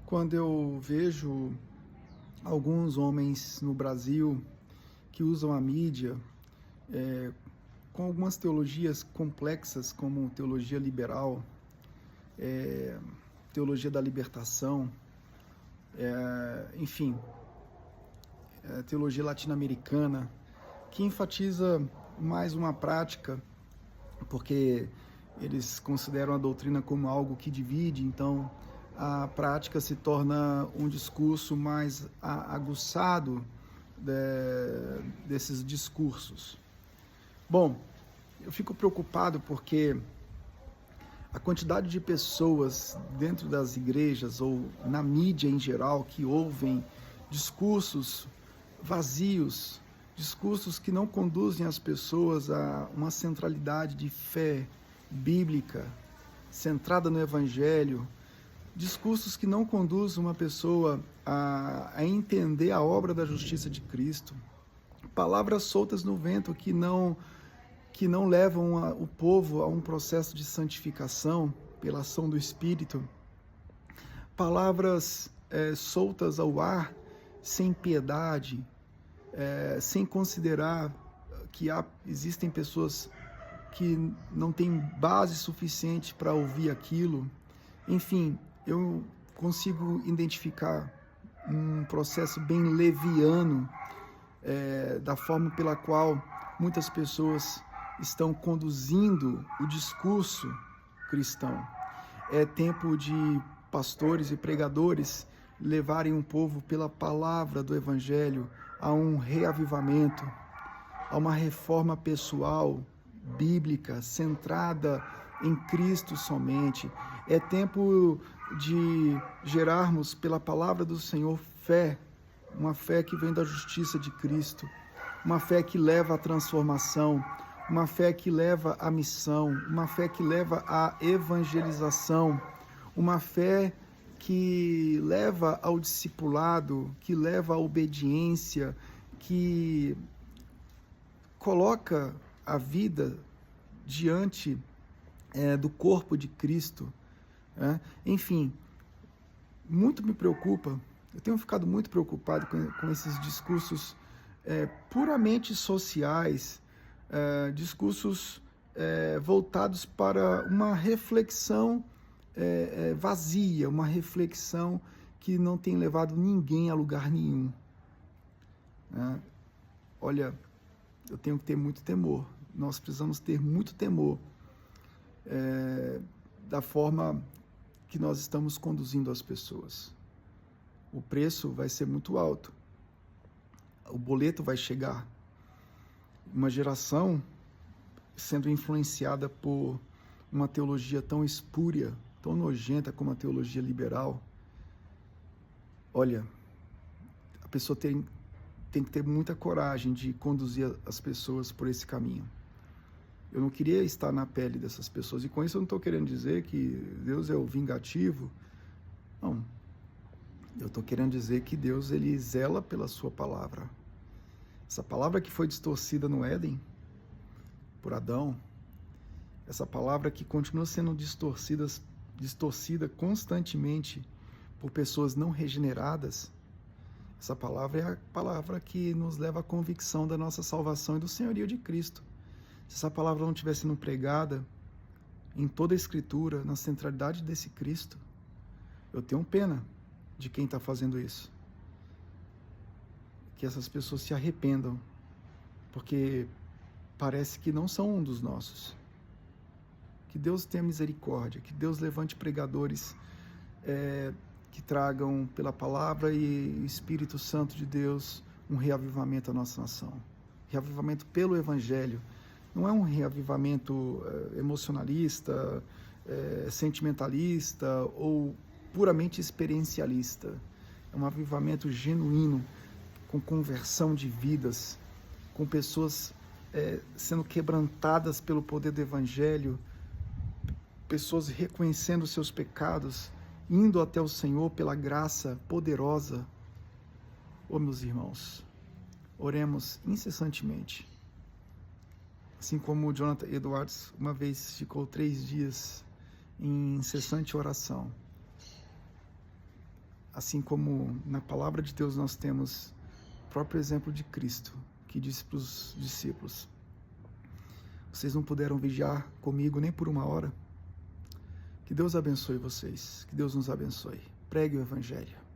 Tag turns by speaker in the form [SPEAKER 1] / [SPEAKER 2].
[SPEAKER 1] Quando eu vejo alguns homens no Brasil que usam a mídia eh, com algumas teologias complexas, como teologia liberal, eh, teologia da libertação, enfim, teologia latino-americana, que enfatiza mais uma prática, porque eles consideram a doutrina como algo que divide, então a prática se torna um discurso mais aguçado desses discursos. Bom, eu fico preocupado porque a quantidade de pessoas dentro das igrejas ou na mídia em geral que ouvem discursos vazios, discursos que não conduzem as pessoas a uma centralidade de fé bíblica, centrada no Evangelho, discursos que não conduzem uma pessoa a entender a obra da justiça de Cristo, palavras soltas no vento que não levam o povo a um processo de santificação pela ação do Espírito, palavras soltas ao ar, sem piedade, sem considerar que existem pessoas que não têm base suficiente para ouvir aquilo. Enfim, eu consigo identificar um processo bem leviano da forma pela qual muitas pessoas estão conduzindo o discurso cristão. É tempo de pastores e pregadores levarem o povo pela palavra do Evangelho a um reavivamento, a uma reforma pessoal, bíblica, centrada em Cristo somente. É tempo de gerarmos pela palavra do Senhor fé, uma fé que vem da justiça de Cristo, uma fé que leva à transformação, uma fé que leva à missão, uma fé que leva à evangelização, uma fé que leva ao discipulado, que leva à obediência, que coloca a vida diante do corpo de Cristo. Enfim, muito me preocupa, eu tenho ficado muito preocupado com esses discursos puramente sociais, discursos voltados para uma reflexão vazia, uma reflexão que não tem levado ninguém a lugar nenhum. Olha, eu tenho que ter muito temor, nós precisamos ter muito temor da forma que nós estamos conduzindo as pessoas. O preço vai ser muito alto, o boleto vai chegar. Uma geração sendo influenciada por uma teologia tão espúria, tão nojenta como a teologia liberal. Olha, a pessoa tem que ter muita coragem de conduzir as pessoas por esse caminho. Eu não queria estar na pele dessas pessoas, e com isso eu não estou querendo dizer que Deus é o vingativo. Não. Eu estou querendo dizer que Deus, ele zela pela sua palavra. Essa palavra que foi distorcida no Éden, por Adão, essa palavra que continua sendo distorcida constantemente por pessoas não regeneradas, essa palavra é a palavra que nos leva à convicção da nossa salvação e do senhorio de Cristo. Se essa palavra não estiver sendo pregada em toda a Escritura, na centralidade desse Cristo, eu tenho pena de quem está fazendo isso. Que essas pessoas se arrependam, porque parece que não são um dos nossos. Que Deus tenha misericórdia, que Deus levante pregadores que tragam pela palavra e Espírito Santo de Deus um reavivamento à nossa nação. Reavivamento pelo Evangelho. Não é um reavivamento emocionalista, sentimentalista ou puramente experiencialista. É um avivamento genuíno, com conversão de vidas, com pessoas sendo quebrantadas pelo poder do Evangelho, pessoas reconhecendo seus pecados, indo até o Senhor pela graça poderosa. Meus irmãos, oremos incessantemente. Assim como o Jonathan Edwards uma vez ficou 3 dias em incessante oração. Assim como na palavra de Deus nós temos o próprio exemplo de Cristo, que disse para os discípulos: vocês não puderam vigiar comigo nem por 1 hora? Que Deus abençoe vocês, que Deus nos abençoe. Pregue o Evangelho.